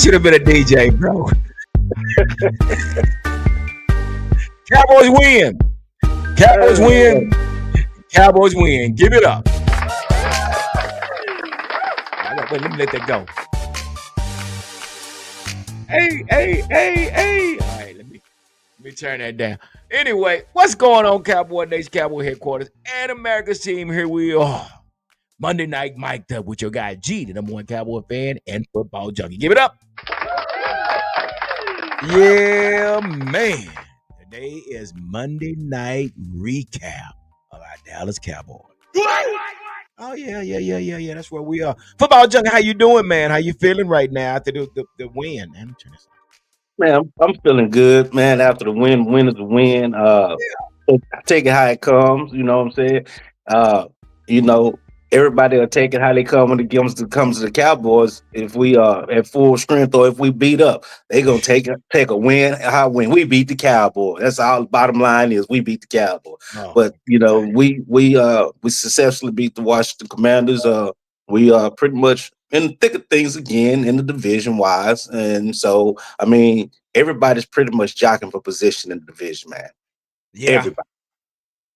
should have been a DJ, bro. Cowboys win. Cowboys win. Cowboys win. Give it up. Wait, let me let that go. Hey. All right, let me turn that down. Anyway, what's going on, Cowboy Nation, Cowboy headquarters, and America's team? Here we are. Monday night mic'd up with your guy G, the number one Cowboy fan and football junkie. Give it up. Yeah, man. Today is Monday night recap of our Dallas Cowboys. Oh yeah. That's where we are. Football junkie, how you doing, man? How you feeling right now after the win? Man, turn this. Man, I'm feeling good, man. After the win is a win. Take it how it comes. You know what I'm saying? Uh, you know, everybody will take it how they come when it comes to the Cowboys. If we at full strength or if we beat up, they gonna take a win. How win? We beat the Cowboys. That's all. Bottom line is we beat the Cowboys. Oh, But we successfully beat the Washington Commanders. We are pretty much in the thick of things again in the division wise, and so I mean everybody's pretty much jockeying for position in the division, man. yeah. Everybody.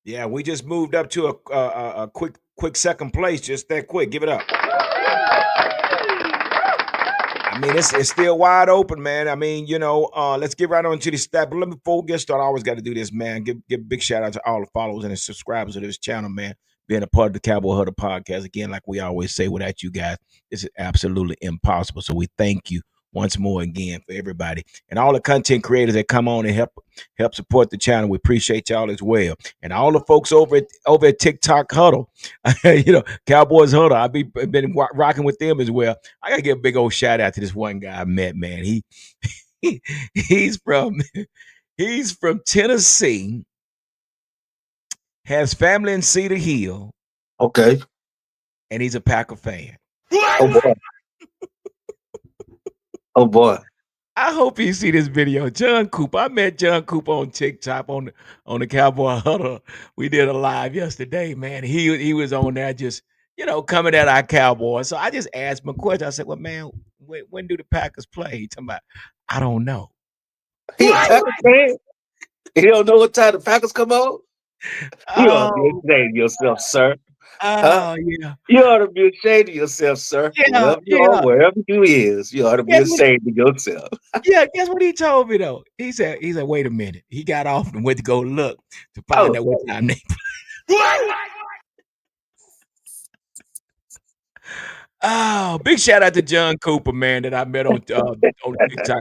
Yeah, we just moved up to a quick second place, just that quick. Give it up. I mean, it's still wide open, man. I mean, let's get right on to the stat. But before we get started, I always got to do this, man. Give a big shout out to all the followers and the subscribers of this channel, man. Being a part of the Cowboy Huddle podcast. Again, like we always say, without you guys, this is absolutely impossible. So we thank you once more again for everybody and all the content creators that come on and help support the channel. We appreciate y'all as well. And all the folks over at TikTok Huddle, Cowboys Huddle. I've been rocking with them as well. I gotta give a big old shout out to this one guy I met, man. He's from Tennessee, has family in Cedar Hill, Okay. and he's a Packer fan. Oh boy. Oh boy. I hope you see this video. John Cooper. I met John Cooper on TikTok on the Cowboy Huddle. We did a live yesterday, man. He was on there just, coming at our Cowboys. So I just asked him a question. I said, well, man, when do the Packers play? He talking about, I don't know. He a Packers fan? He don't know what time the Packers come on? You ought to be Oh, ashamed of yourself, sir. Huh? oh yeah. You ought to be ashamed of yourself, sir. Yeah, Whoever you are, yeah. wherever you is, you ought to be Guess what? ashamed of yourself. Guess what he told me though? He said, wait a minute. He got off and went to go look to find Oh, out what time they. Oh, big shout out to John Cooper, man, that I met on TikTok,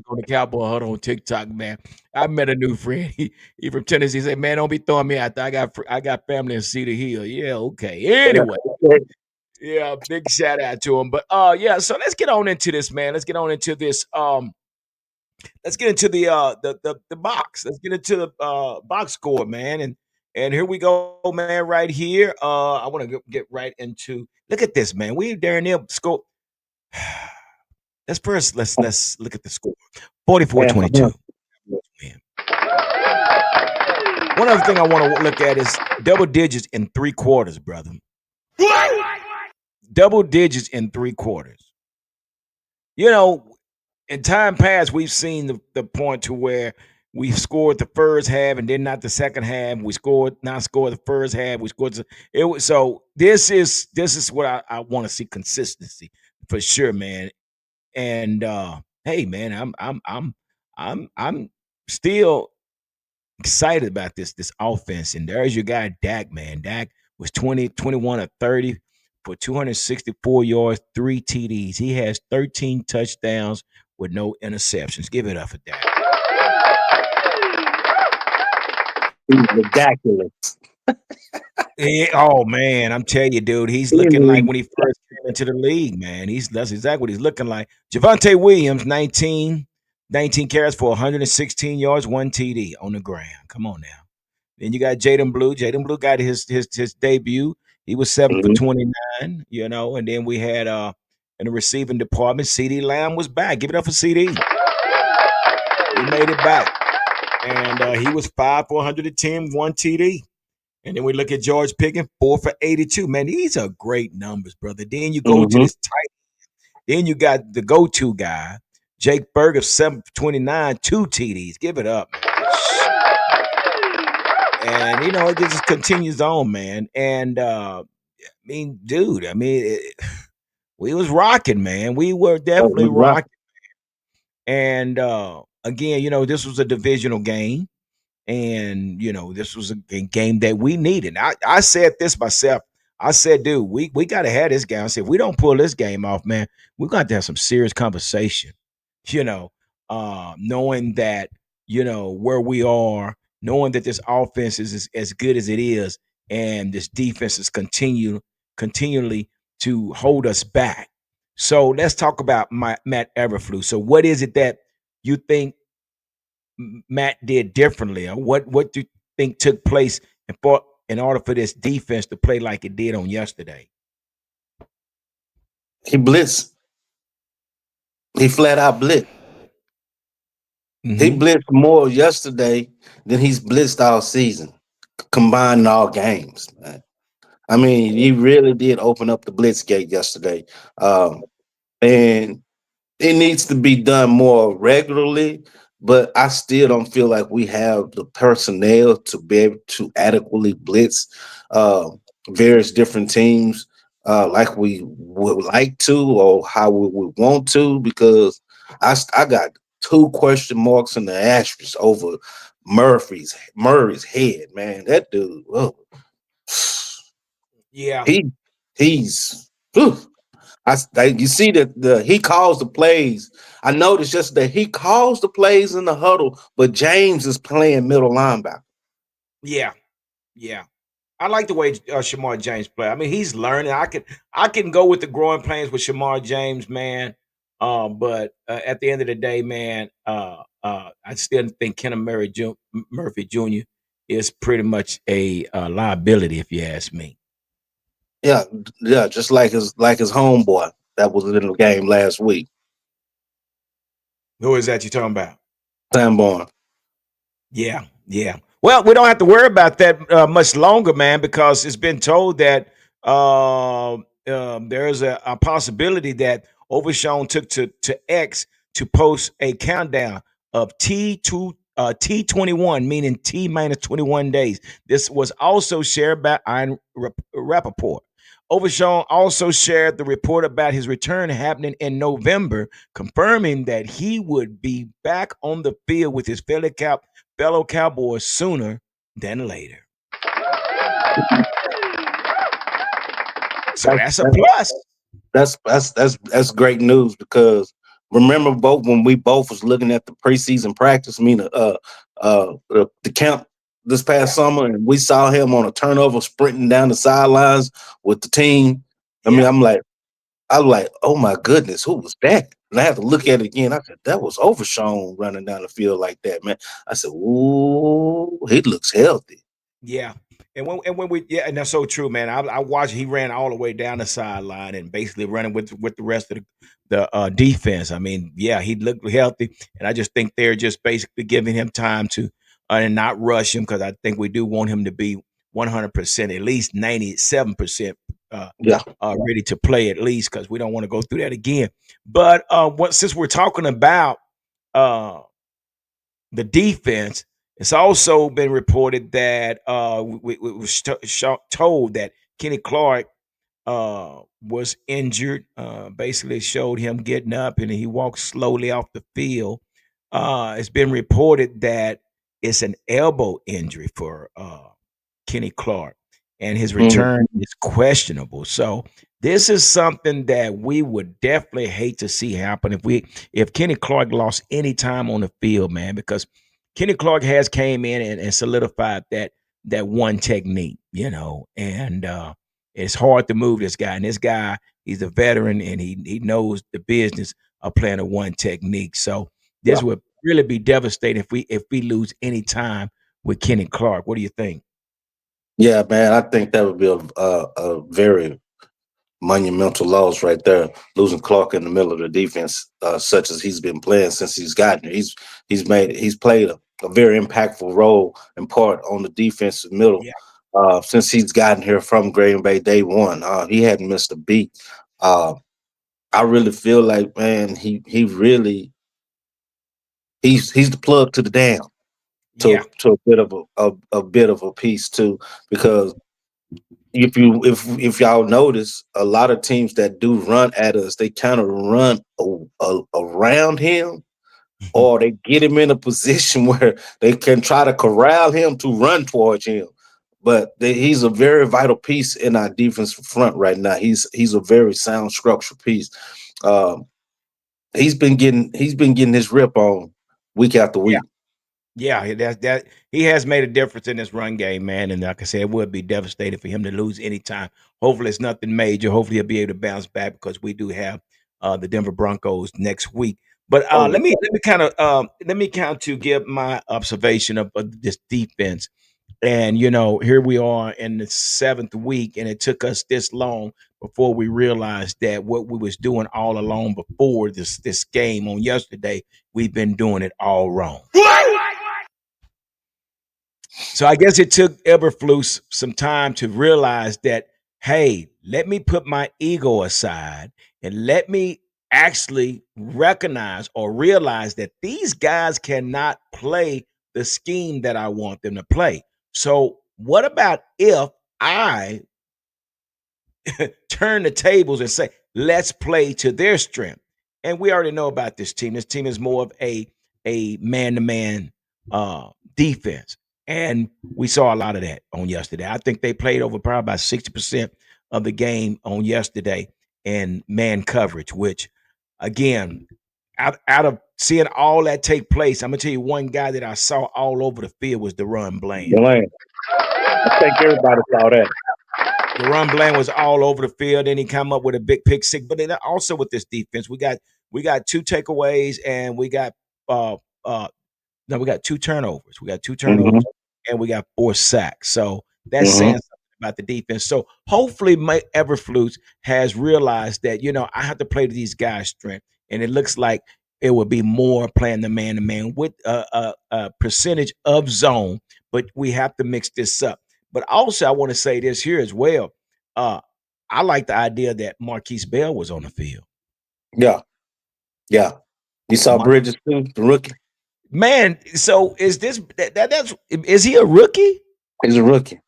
on the Cowboy Huddle on TikTok, man. I met a new friend. He from Tennessee. He said, man, don't be throwing me out there. I got family in Cedar Hill. Yeah, okay. Anyway, yeah, big shout out to him. But yeah, so let's get on into this, man. Let's get on into this. Let's get into the box. Let's get into the box score, man. And here we go, man, right here. I want to get right into look at this, man. We there near score. Let's look at the score. 44-22. Man. One other thing I want to look at is double digits in 3 quarters, brother. Double digits in 3 quarters. In time past, we've seen the point to where we scored the first half and then not the second half. We scored the first half. We scored it was so this is what I want to see consistency for sure, man. And hey, man, I'm still excited about this offense. And there's your guy Dak, man. Dak was 21 or 30 for 264 yards, 3 TDs. He has 13 touchdowns with no interceptions. Give it up for Dak. he's ridiculous. Oh man, I'm telling you, dude, he's looking like when he first came into the league, man. That's exactly what he's looking like. Javonte Williams, 19 carries for 116 yards, 1 TD on the ground. Come on now. Then you got Jaden Blue. Jaden Blue got his debut. He was 7 for Mhm. 29, and then we had in the receiving department, CD Lamb was back. Give it up for CD. He made it back. And he was 5 for 110, 1 TD. And then we look at George Pickens, 4 for 82. Man, these are great numbers, brother. Then you go to Mhm. this tight. Then you got the go-to guy, Jake Berger 729, 2 TDs. Give it up, man. And it just continues on, man. And I mean, dude, I mean, we was rocking, man. We were Oh, definitely we rock. rocking. And again, this was a divisional game. And this was a game that we needed. I said this myself. I said, dude, we got to have this game. I said, if we don't pull this game off, man, we got to have some serious conversation. You know, knowing that where we are, knowing that this offense is as good as it is, and this defense is continually to hold us back. So let's talk about Matt Everflue. So what is it that you think Matt did differently, or what do you think took place in order for this defense to play like it did on yesterday? He blitzed. He flat out blitzed. He Hmm. blitzed more yesterday than he's blitzed all season, combined in all games. Man. I mean, he really did open up the blitz gate yesterday, and it needs to be done more regularly. But I still don't feel like we have the personnel to be able to adequately blitz uh, various different teams like we would like to or how we would want to. Because I got two question marks and the asterisk over Murray's head. Man, that dude. Oh, Yeah, he he's whew. You see that he calls the plays. I noticed yesterday he calls the plays in the huddle, but James is playing middle linebacker. yeah, yeah. I like the way Shamar James play. I mean, he's learning. I can go with the growing pains with Shamar James, man. But at the end of the day, man, I still think Murphy Jr. is pretty much a liability, if you ask me. Yeah, yeah, just like his homeboy that was in the game last week, Who is that you talking about? Sanborn. Yeah, yeah. Well, we don't have to worry about that much longer, man, because it's been told that there's a possibility that Overshown took to X to post a countdown of T21, meaning T minus 21 days. This was also shared by Iron Rappaport. Overshown also shared the report about his return happening in November, confirming that he would be back on the field with his fellow Cowboys sooner than later. So That's that's a that's plus. that's great news because remember both when we both was looking at the preseason practice, I mean the camp this Yeah, past summer, and we saw him on a turnover sprinting down the sidelines with the team. I mean, yeah, I was like, oh my goodness, who was that? And I had to look at it again. I said, that was Overshown running down the field like that, man. I said, ooh, he looks healthy. yeah. And when we yeah, and that's so true, man. I watched he ran all the way down the sideline and basically running with the rest of the defense. I mean, yeah, he looked healthy, and I just think they're just basically giving him time to and not rush him because I think we do want him to be 100%, at least 97% Yeah. ready to play at least because we don't want to go through that again. But since we're talking about uh, the defense, it's also been reported that we was told that Kenny Clark was injured. Basically, showed him getting up and he walked slowly off the field. It's been reported that it's an elbow injury for Kenny Clark, and his Mhm. return is questionable. So this is something that we would definitely hate to see happen if Kenny Clark lost any time on the field, man, because Kenny Clark has came in and solidified that one technique, and it's hard to move this guy. And this guy, he's a veteran and he knows the business of playing a one technique. So this Yeah. would really be devastating if we lose any time with Kenny Clark. What do you think? Yeah, man. I think that would be a very monumental loss right there. Losing Clark in the middle of the defense, such as he's been playing since he's gotten here. He's played a very impactful role and part on the defensive middle Yeah, since he's gotten here from Green Bay day one. He hadn't missed a beat. Uh, I really feel like, man, he really. he's the plug to the dam Yeah. to a bit of a bit of a piece too. Because if y'all notice, a lot of teams that do run at us, they kind of run around him, or they get him in a position where they can try to corral him to run towards him. But he's a very vital piece in our defensive front right now. He's a very sound structural piece. Um, he's been getting his rip on week after Yeah. week. Yeah, that he has made a difference in this run game, man. And like I said, it would be devastating for him to lose anytime. Hopefully, it's nothing major. Hopefully, he'll be able to bounce back because we do have the Denver Broncos next week. But Oh yeah, let me kind of to give my observation of this defense. And here we are in the seventh week, and it took us this long before we realized that what we was doing all along before this game on yesterday, we've been doing it all wrong. So I guess it took Eberflus some time to realize that, hey, let me put my ego aside and let me actually recognize or realize that these guys cannot play the scheme that I want them to play. So what about if I turn the tables and say, let's play to their strength? And we already know about this team. This team is more of a man-to-man defense. And we saw a lot of that on yesterday. I think they played over probably about 60% of the game on yesterday in man coverage, which again, out of seeing all that take place, I'm gonna tell you one guy that I saw all over the field was Deron Bland. Bland. I think everybody saw that. Deron Bland was all over the field, and he come up with a big pick six. But then also with this defense, we got two takeaways, and we got uh uh no, we got two turnovers. We got two Hmm. turnovers, and we got four sacks. So that's saying Hmm. something about the defense. So hopefully, Mike Everflus has realized that I have to play to these guys' strength, and it looks like it will be more playing the man to man with a percentage of zone, but we have to mix this up. But also, I want to say this here as well. Uh, I like the idea that Marquise Bell was on the field. Yeah, yeah. You saw Mar- Bridges too, the rookie. Man, so is this that's is he a rookie? He's a rookie.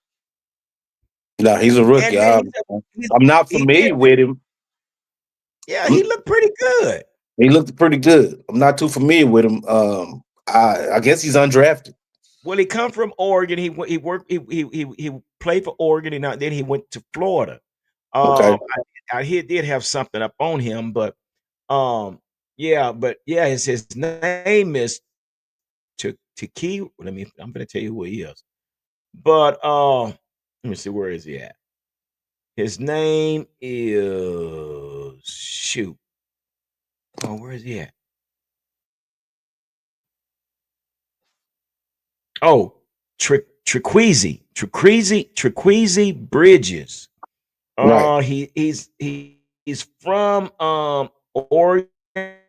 No, he's a rookie. And man, he's I'm not he did familiar with him. yeah, he I'm, looked pretty good. he looked pretty good. I'm not too familiar with him. I guess he's undrafted. Well, he come from Oregon. He worked he played for Oregon, and then he went to Florida. Okay, He did have something up on him, but yeah, but yeah, his name is Tiki. I'm gonna tell you who he is. But let me see, where is he at? His name is shoot. Oh, where is he at? Oh, Triqueezy Bridges. right. He's from Oregon,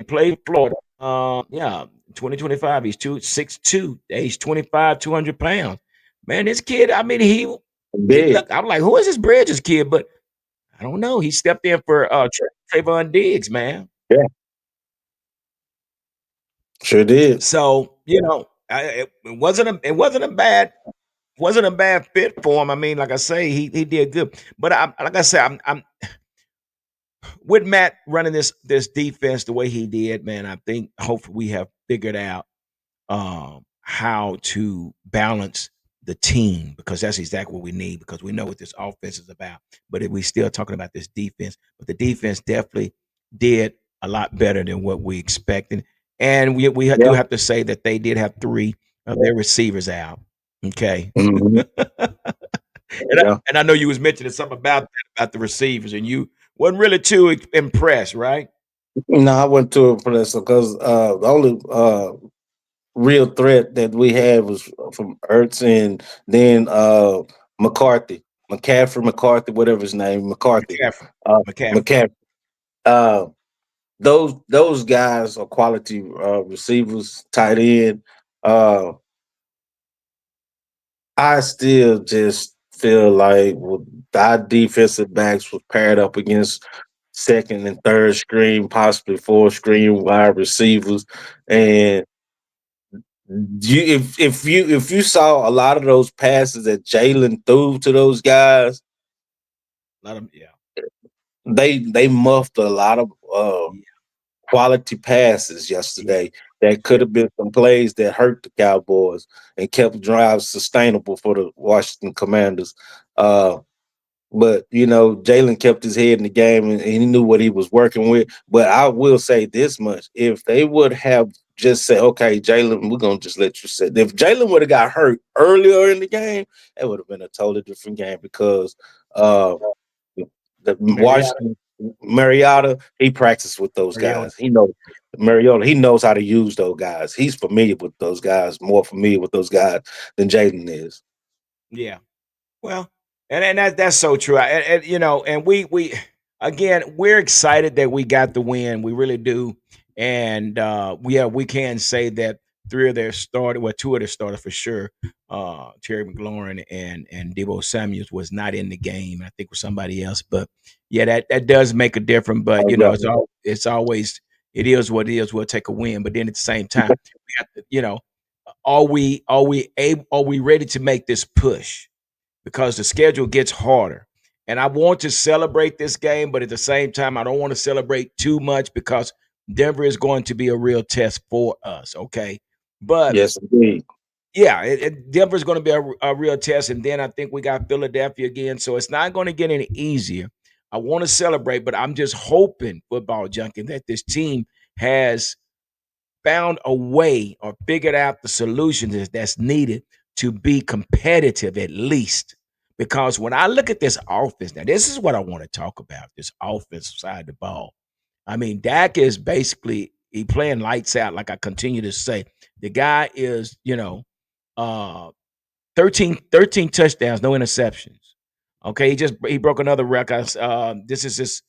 played Florida. Yeah, 2025. He's 2'6'2", age 25, 200 pounds. Man, this kid, I mean, he Big. look. I'm like, who is this Bridges kid? But I don't know. He stepped in for Trayvon Diggs, man. Yeah, sure did. So it wasn't a bad fit for him. I mean, like I say, he did good. But like I said, I'm with Matt running this defense the way he did, man. I think hopefully we have figured out how to balance the team, because that's exactly what we need, because we know what this offense is about. But if we still talking about this defense, but the defense definitely did a lot better than what we expected. And we do Yeah. have to say that they did have three of their receivers out. Okay. Hmm. And Yeah. I know you was mentioning something about that, about the receivers, and you wasn't really too impressed, right? No, I went to a place because the only real threat that we had was from Ertz, and then McCaffrey, whatever his name, McCarthy, McCaffrey. uh, McCaffrey. McCaffrey. Uh, those guys are quality receivers, tight end. Uh, I still just feel like our defensive backs was paired up against second and third string, possibly fourth string wide receivers, and If you saw a lot of those passes that Jalen threw to those guys, Let them, yeah, they muffed a lot of yeah, quality passes yeah, yesterday that could yeah, have been some plays that hurt the Cowboys and kept drives sustainable for the Washington Commanders. Uh, but Jalen kept his head in the game and he knew what he was working with. But I will say this much: if they would have just said, "Okay, Jalen, we're gonna just let you sit," if Jalen would have got hurt earlier in the game, it would have been a totally different game because uh, the Mariota, Washington Mariota, he practiced with those Mariota, guys. He knows Mariota. He knows how to use those guys. He's familiar with those guys, more familiar with those guys than Jalen is. yeah. Well, and that's so true. And and we again we're excited that we got the win. We really do. And we can say that three of their started, well, two of their started for sure. Terry McLaurin and Debo Samuels was not in the game. I think with somebody else, but yeah, that does make a difference. But Oh yeah. it's always it is what it is. We'll take a win, but then at the same time, we have to, are we ready to make this push? Because the schedule gets harder. And I want to celebrate this game, but at the same time, I don't want to celebrate too much because Denver is going to be a real test for us. Okay. But Yes, indeed. yeah, Denver is going to be a real test. And then I think we got Philadelphia again. So it's not going to get any easier. I want to celebrate, but I'm just hoping, football junkie, that this team has found a way or figured out the solutions that's needed to be competitive at least. Because when I look at this offense, now this is what I want to talk about, this offensive side of the ball. I mean, Dak is basically he playing lights out, like I continue to say. The guy is, uh 13 touchdowns, no interceptions. Okay, he broke another record. This is just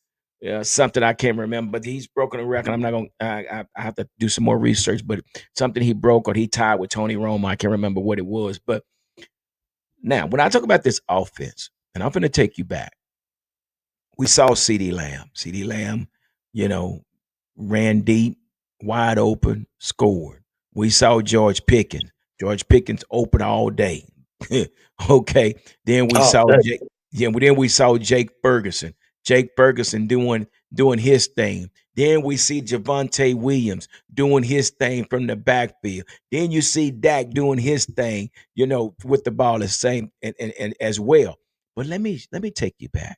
something I can't remember, but he's broken a record. I'm not gonna. I have to do some more research, but something he broke or he tied with Tony Romo. I can't remember what it was. But now, when I talk about this offense, and I'm going to take you back, we saw C.D. Lamb. C.D. Lamb, you know, ran deep, wide open, scored. We saw George Pickens. George Pickens open all day. Okay. Then we Oh, saw Jake. Yeah, then we saw Jake Ferguson. Jake Ferguson doing his thing. Then we see Javante Williams doing his thing from the backfield. Then you see Dak doing his thing, with the ball the same and as well. But let me take you back.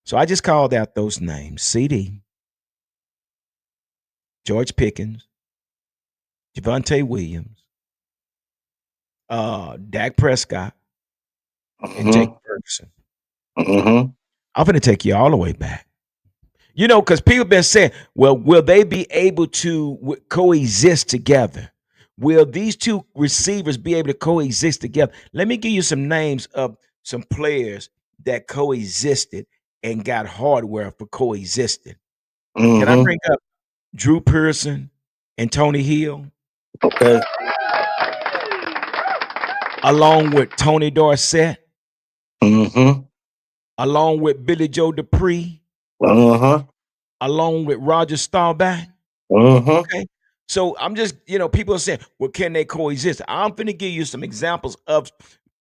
So I just called out those names: CD, George Pickens, Javante Williams, Dak Prescott, and Jake hmm Ferguson. hmm I'm going to take you all the way back. Because people have been saying, well, will they be able to coexist together? Will these two receivers be able to coexist together? Let me give you some names of some players that coexisted and got hardware for coexisting. Can I hmm bring up Drew Pearson and Tony Hill, Okay. along with Tony Dorsett, hmm along with Billy Joe Dupree, Uh-huh. along with Roger Staubach? Uh-huh. Okay. So I'm just, people are saying, well, can they coexist? I'm going to give you some examples of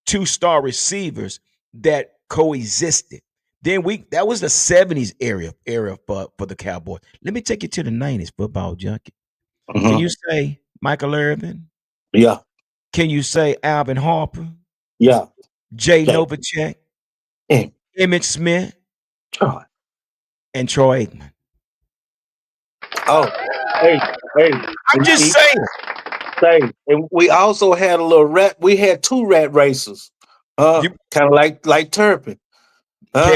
two-star receivers that coexisted. Then that was the 70s area for the Cowboys. Let me take you to the 90s, football junkie. Can Uh-huh. you say Michael Irvin? Yeah. Can you say Alvin Harper, Yeah. Jay Okay. Novacek, Eh, Emmett Smith, God. and Troy Aikman? Oh, hey, hey. I'm We, just we saying. say, and we also had a little rat. We had two rat races. You, Kind of like Turpin. Huh?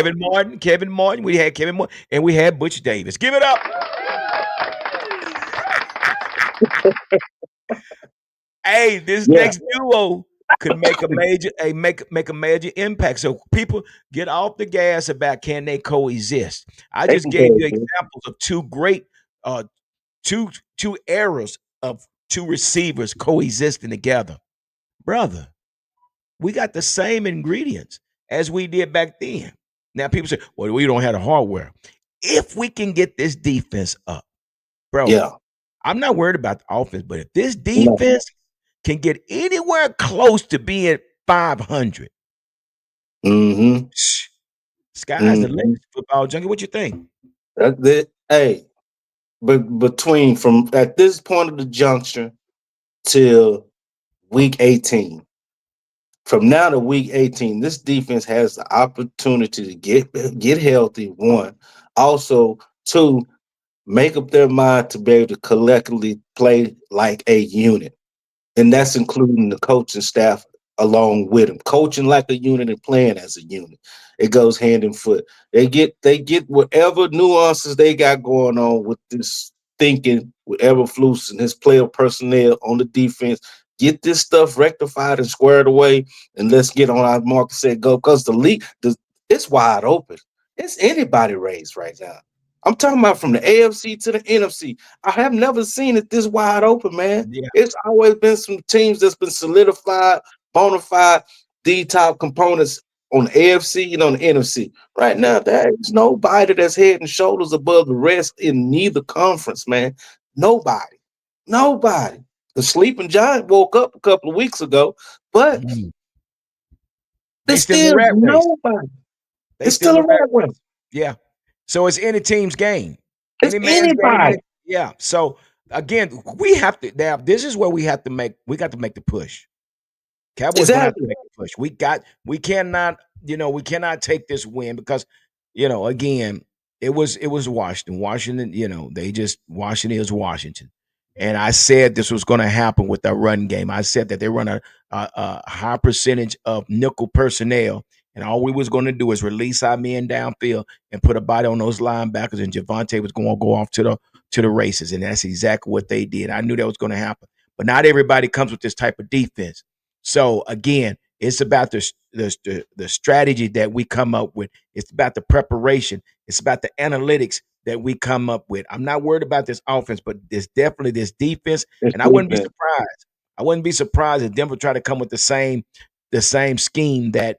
Kevin Martin. We had Kevin Martin, and we had Butch Davis. Give it up. Hey, this Yeah. next duo could make a major impact. So people get off the gas about can they coexist. I They just can gave go. you examples of two great uh two eras of two receivers coexisting together. Brother, we got the same ingredients as we did back then. Now people say, well, we don't have the hardware. If we can get this defense up, bro, Yeah. I'm not worried about the offense, but if this No. defense can get anywhere close to being 500, Mm-hmm. sky's the limit, Mm-hmm. football junkie. What you think? That's it. Hey, but between from at this point of the juncture till week 18, from now to week 18, this defense has the opportunity to get healthy. One, also two, make up their mind to be able to collectively play like a unit, and that's including the coaching staff along with them, coaching like a unit and playing as a unit. It goes hand in foot. They get whatever nuances they got going on with this thinking, with Eberflus and his player personnel on the defense. Get this stuff rectified and squared away, and let's get on our market set go. Because the league, it's wide open. It's anybody race right now. I'm talking about from the AFC to the NFC. I have never seen it this wide open, man. Yeah. It's always been some teams that's been solidified, bona fide, D top components on the AFC and on the NFC. Right now, there is nobody that's head and shoulders above the rest in neither conference, man. Nobody. Nobody. The sleeping giant woke up a couple of weeks ago, but Mhm. They there's still in the still rat race. nobody. They It's still in still the a rat rat race. race. Yeah. So it's any team's game, It's any man's game. anybody. Yeah. So again, we have to now. This is where we got to make the push. Cowboys gonna have to Exactly. make a push. We cannot, we cannot take this win because, again, it was Washington. Washington, they just Washington is Washington. And I said this was gonna happen with our run game. I said that they run a high percentage of nickel personnel, and all we was gonna do is release our men downfield and put a body on those linebackers, and Javante was gonna go off to the races. And that's exactly what they did. I knew that was gonna happen. But not everybody comes with this type of defense. So again, it's about the strategy that we come up with. It's about the preparation. It's about the analytics that we come up with. I'm not worried about this offense, but there's definitely this defense, It's and I wouldn't be defense. surprised. I wouldn't be surprised if Denver tried to come with the same scheme that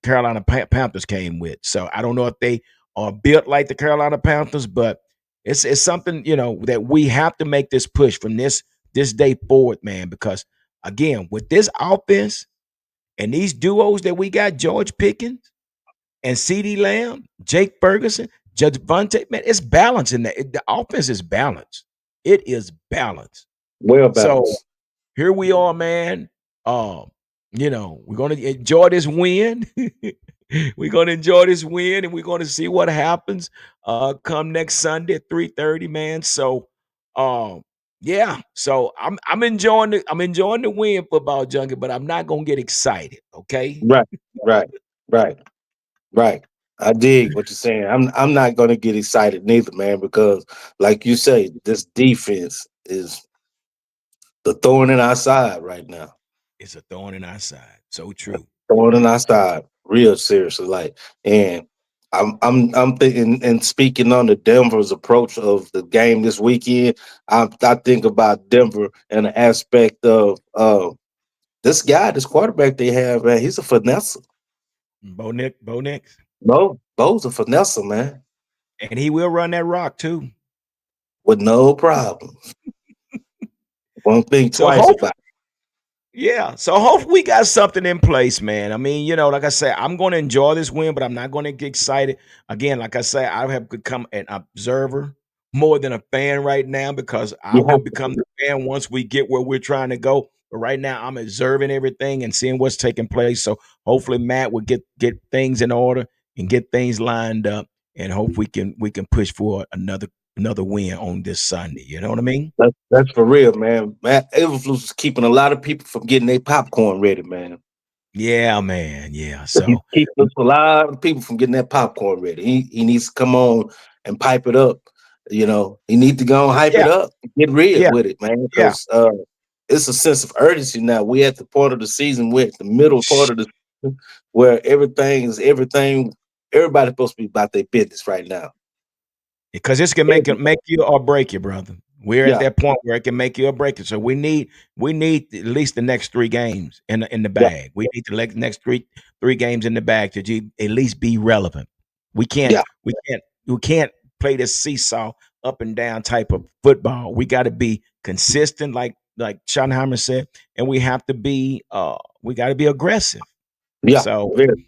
Carolina Panthers came with. So I don't know if they are built like the Carolina Panthers, but it's something that we have to make this push from this day forward, man, because again, with this offense and these duos that we got, George Pickens and CeeDee Lamb, Jake Ferguson, Judge Vontae, man, it's balanced in that. The offense is balanced. It is balanced. Well So balanced. here we are, man. We're gonna enjoy this win. We're gonna enjoy this win, and we're gonna see what happens come next Sunday at 3:30, man. So um yeah, so I'm enjoying the win, football junkie, but I'm not gonna get excited. Okay. Right, right, right. Right. I dig what you're saying. I'm not gonna get excited neither, man, because like you say, this defense is the thorn in our side right now. It's a thorn in our side. So true. Thorn in our side, real seriously. Like, and I'm thinking and speaking on the Denver's approach of the game this weekend. I think about Denver and the aspect of this guy, this quarterback they have, man. He's a finesse. Bo Nix. Bo's a finesse, man, And he will run that rock too. with no problem. Won't think So twice hopefully, about yeah. So hopefully we got something in place, man. I mean, like I said, I'm going to enjoy this win, but I'm not going to get excited. Again, like I say, I have become an observer more than a fan right now because I it. will become the fan once we get where we're trying to go. But right now, I'm observing everything and seeing what's taking place. So hopefully, Matt will get things in order and get things lined up, and hope we can push for another win on this Sunday. You know what I mean? That's for real, man. Matt Eberflus is keeping a lot of people from getting their popcorn ready, man. Yeah, man. Yeah. He's So keeping a lot of people from getting that popcorn ready. He needs to come on and pipe it up. He needs to go and hype yeah, it up, get real yeah, with it, man. yeah. Because it's a sense of urgency now. We at the part of the season, we're at the middle part of the season where everything. Everybody's supposed to be about their business right now. Because this can make Everybody. you or break you, brother. We're at Yeah, that point where it can make you or break you. So we need at least the next 3 games in the yeah, bag. We need the next three games in the bag to at least be relevant. We can't yeah. we can't we can't play this seesaw up and down type of football. We got to be consistent, like Schottenheimer said, and we got to be aggressive. Yeah, So very,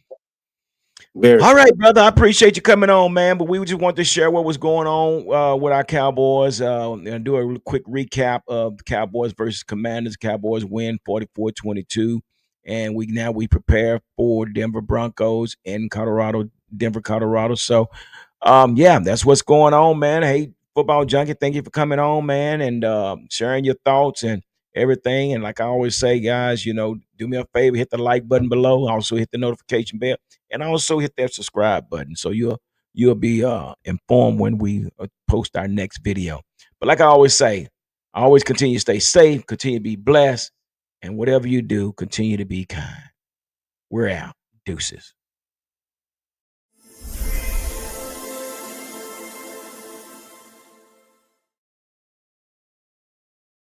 very. all right, brother. I appreciate you coming on, man. But we just want to share what was going on with our Cowboys and do a quick recap of the Cowboys versus Commanders. Cowboys win 44-22. And we prepare for Denver Broncos in Colorado, Denver, Colorado. So yeah, that's what's going on, man. Hey, football junkie, thank you for coming on, man, and sharing your thoughts and everything. And like I always say, guys, do me a favor, hit the like button below. Also hit the notification bell, and also hit that subscribe button so you'll be informed when we post our next video. But like I always say, always continue to stay safe, continue to be blessed, and whatever you do, continue to be kind. We're out. Deuces.